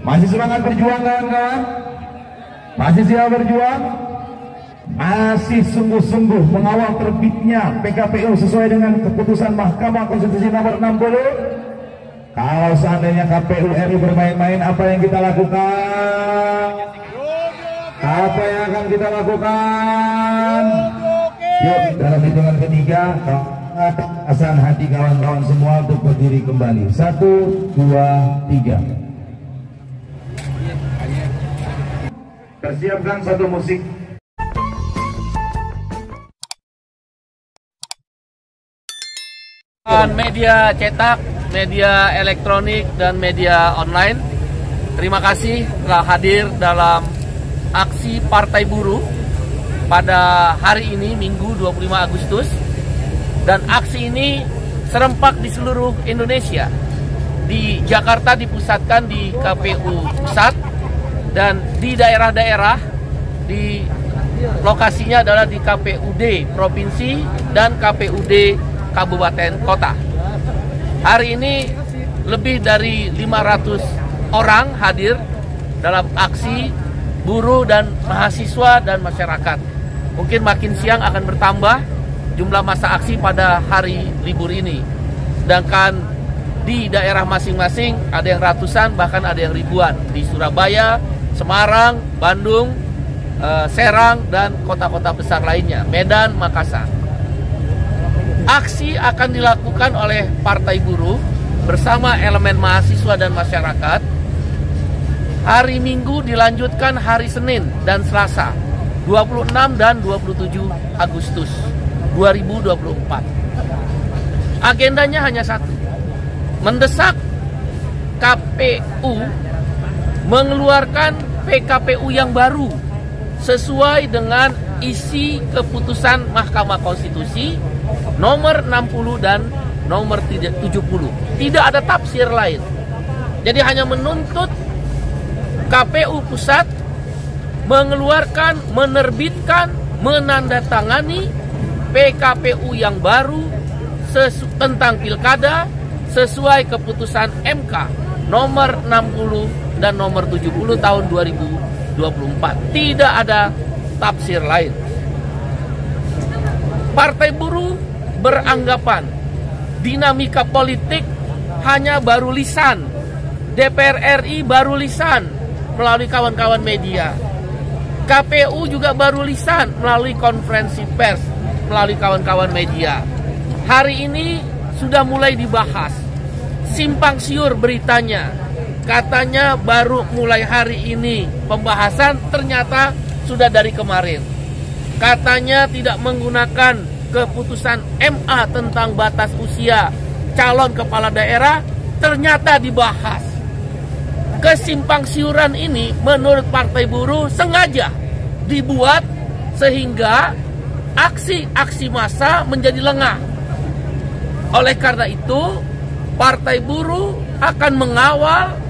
Masih semangat berjuang kawan-kawan? Masih siap berjuang? Masih sungguh-sungguh mengawal terbitnya PKPU sesuai dengan keputusan Mahkamah Konstitusi nomor 60? Kalau seandainya KPU RI bermain-main, apa yang kita lakukan? Apa yang akan kita lakukan? Yuk, dalam hitungan ketiga, asan hati kawan-kawan semua untuk berdiri kembali. 1, 2, 3. Persiapkan satu musik. Media cetak, media elektronik, dan media online, terima kasih telah hadir dalam aksi Partai Buruh pada hari ini, Minggu 25 Agustus. Dan aksi ini serempak di seluruh Indonesia. Di Jakarta dipusatkan di KPU Pusat, dan di daerah-daerah di lokasinya adalah di KPUD Provinsi dan KPUD Kabupaten Kota. Hari ini lebih dari 500 orang hadir dalam aksi buruh dan mahasiswa dan masyarakat. Mungkin makin siang akan bertambah jumlah masa aksi pada hari libur ini. Sedangkan di daerah masing-masing ada yang ratusan, bahkan ada yang ribuan. Di Surabaya, Semarang, Bandung, Serang, dan kota-kota besar lainnya, Medan, Makassar. Aksi akan dilakukan oleh Partai Buruh bersama elemen mahasiswa dan masyarakat. Hari Minggu dilanjutkan hari Senin dan Selasa, 26 dan 27 Agustus 2024. Agendanya hanya satu: mendesak KPU mengeluarkan PKPU yang baru sesuai dengan isi keputusan Mahkamah Konstitusi nomor 60 dan nomor 70. Tidak ada tafsir lain. Jadi hanya menuntut KPU Pusat mengeluarkan, menerbitkan, menandatangani PKPU yang baru tentang pilkada sesuai keputusan MK nomor 60 dan nomor 70 tahun 2024. Tidak ada tafsir lain. Partai Buruh beranggapan dinamika politik hanya baru lisan. DPR RI baru lisan melalui kawan-kawan media. KPU juga baru lisan melalui konferensi pers melalui kawan-kawan media. Hari ini sudah mulai dibahas. Simpang siur beritanya. Katanya baru mulai hari ini pembahasan, ternyata sudah dari kemarin. Katanya tidak menggunakan keputusan MA tentang batas usia calon kepala daerah, ternyata dibahas. Kesimpang siuran ini menurut Partai Buruh sengaja dibuat sehingga aksi-aksi massa menjadi lengah. Oleh karena itu, Partai Buruh akan mengawal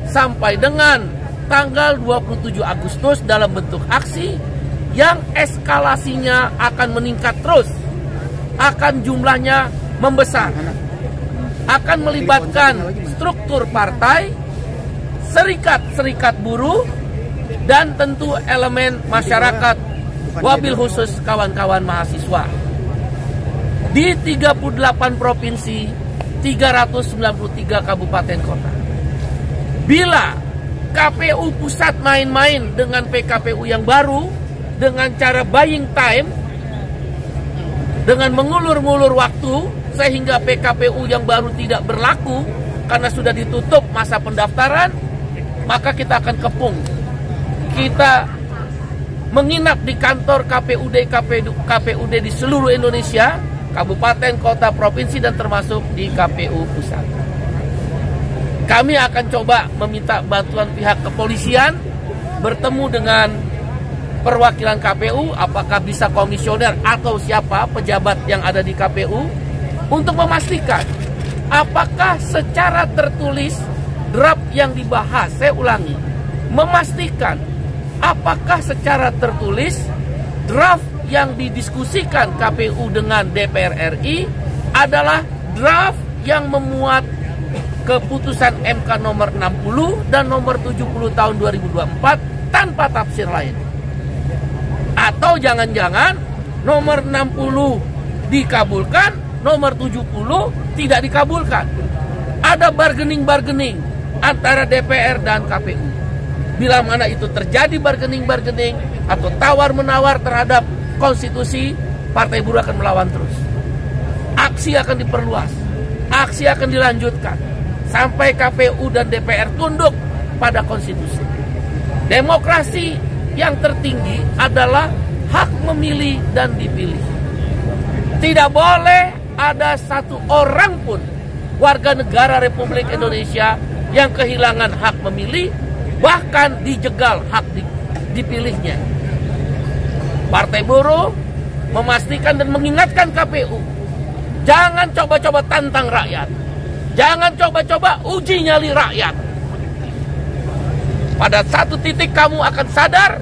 sampai dengan tanggal 27 Agustus dalam bentuk aksi yang eskalasinya akan meningkat terus, akan jumlahnya membesar, akan melibatkan struktur partai, serikat-serikat buruh, dan tentu elemen masyarakat, wabil khusus kawan-kawan mahasiswa. Di 38 provinsi, 393 kabupaten kota. Bila KPU Pusat main-main dengan PKPU yang baru, dengan cara buying time, dengan mengulur-ngulur waktu, sehingga PKPU yang baru tidak berlaku karena sudah ditutup masa pendaftaran, maka kita akan kepung. Kita menginap di kantor KPUD di seluruh Indonesia, kabupaten, kota, provinsi, dan termasuk di KPU Pusat. Kami akan coba meminta bantuan pihak kepolisian, bertemu dengan perwakilan KPU, apakah bisa komisioner atau siapa pejabat yang ada di KPU, untuk memastikan apakah secara tertulis draft yang dibahas, saya ulangi, memastikan apakah secara tertulis draft yang didiskusikan KPU dengan DPR RI adalah draft yang memuat keputusan MK nomor 60 dan nomor 70 tahun 2024 tanpa tafsir lain. Atau jangan-jangan nomor 60 dikabulkan, nomor 70 tidak dikabulkan. Ada bargaining antara DPR dan KPU. Bila mana itu terjadi bargaining atau tawar-menawar terhadap konstitusi, Partai Buruh akan melawan terus. Aksi akan diperluas, aksi akan dilanjutkan sampai KPU dan DPR tunduk pada konstitusi. Demokrasi yang tertinggi adalah hak memilih dan dipilih. Tidak boleh ada satu orang pun warga negara Republik Indonesia yang kehilangan hak memilih, bahkan dijegal hak dipilihnya. Partai Buruh memastikan dan mengingatkan KPU, jangan coba-coba tantang rakyat, jangan coba-coba uji nyali rakyat. Pada satu titik kamu akan sadar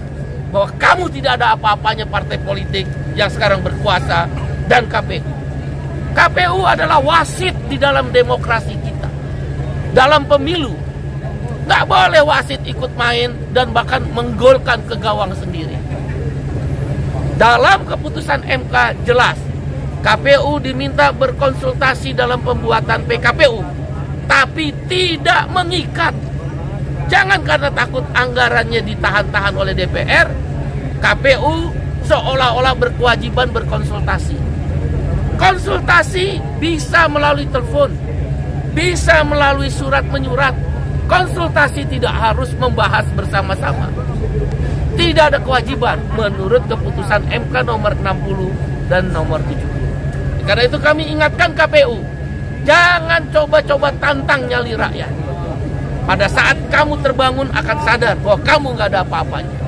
bahwa kamu tidak ada apa-apanya partai politik yang sekarang berkuasa dan KPU. KPU adalah wasit di dalam demokrasi kita. Dalam pemilu, nggak boleh wasit ikut main dan bahkan menggolkan ke gawang sendiri. Dalam keputusan MK jelas, KPU diminta berkonsultasi dalam pembuatan PKPU, tapi tidak mengikat. Jangan karena takut anggarannya ditahan-tahan oleh DPR, KPU seolah-olah berkewajiban berkonsultasi. Konsultasi bisa melalui telepon, bisa melalui surat menyurat. Konsultasi tidak harus membahas bersama-sama. Tidak ada kewajiban menurut keputusan MK nomor 60 dan nomor 70. Karena itu kami ingatkan KPU, jangan coba-coba tantang nyali rakyat. Pada saat kamu terbangun akan sadar bahwa kamu nggak ada apa-apanya.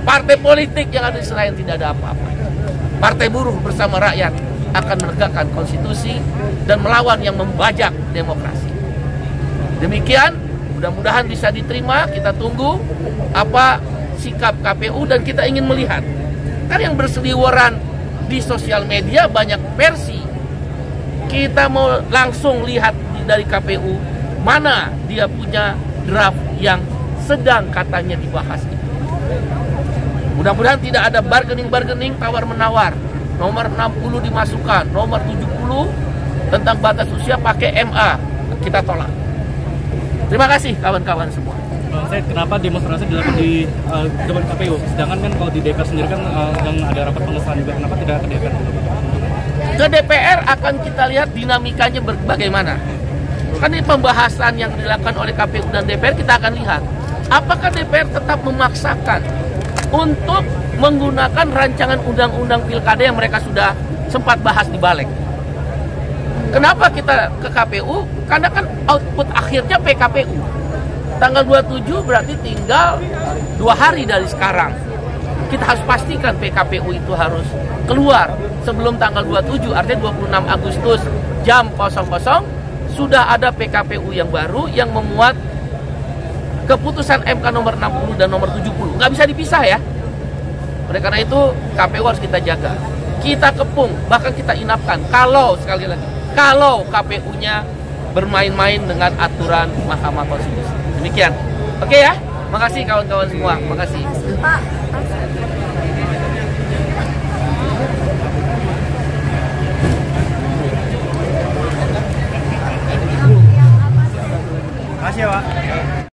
Partai politik yang ada di Senayan tidak ada apa-apanya. Partai Buruh bersama rakyat akan menegakkan konstitusi dan melawan yang membajak demokrasi. Demikian, mudah-mudahan bisa diterima. Kita tunggu apa sikap KPU dan kita ingin melihat. Kan yang berseliweran di sosial media banyak versi. Kita mau langsung lihat dari KPU mana dia punya draft yang sedang katanya dibahas itu. Mudah-mudahan tidak ada bargaining, tawar-menawar. Nomor 60 dimasukkan, nomor 70 tentang batas usia pakai MA. Kita tolak. Terima kasih kawan-kawan semua. Saya kenapa demonstrasi dilakukan di depan KPU? Sedangkan kan kalau di DPR sendiri kan yang ada rapat pengesahan juga, kenapa tidak ke DPR? Ke DPR akan kita lihat dinamikanya bagaimana. Kan ini pembahasan yang dilakukan oleh KPU dan DPR, kita akan lihat. Apakah DPR tetap memaksakan untuk menggunakan rancangan undang-undang pilkada yang mereka sudah sempat bahas di Balik. Kenapa kita ke KPU? Karena kan output akhirnya PKPU. Tanggal 27 berarti tinggal 2 hari dari sekarang. Kita harus pastikan PKPU itu harus keluar sebelum tanggal 27, artinya 26 Agustus jam 00 sudah ada PKPU yang baru yang memuat keputusan MK nomor 60 dan nomor 70. Nggak bisa dipisah ya. Oleh karena itu KPU harus kita jaga. Kita kepung, bahkan kita inapkan. Kalau, sekali lagi, kalau KPU-nya bermain-main dengan aturan Mahkamah Konstitusi. Demikian. Oke ya, makasih kawan-kawan semua. Makasih. Pak. Makasih ya Pak.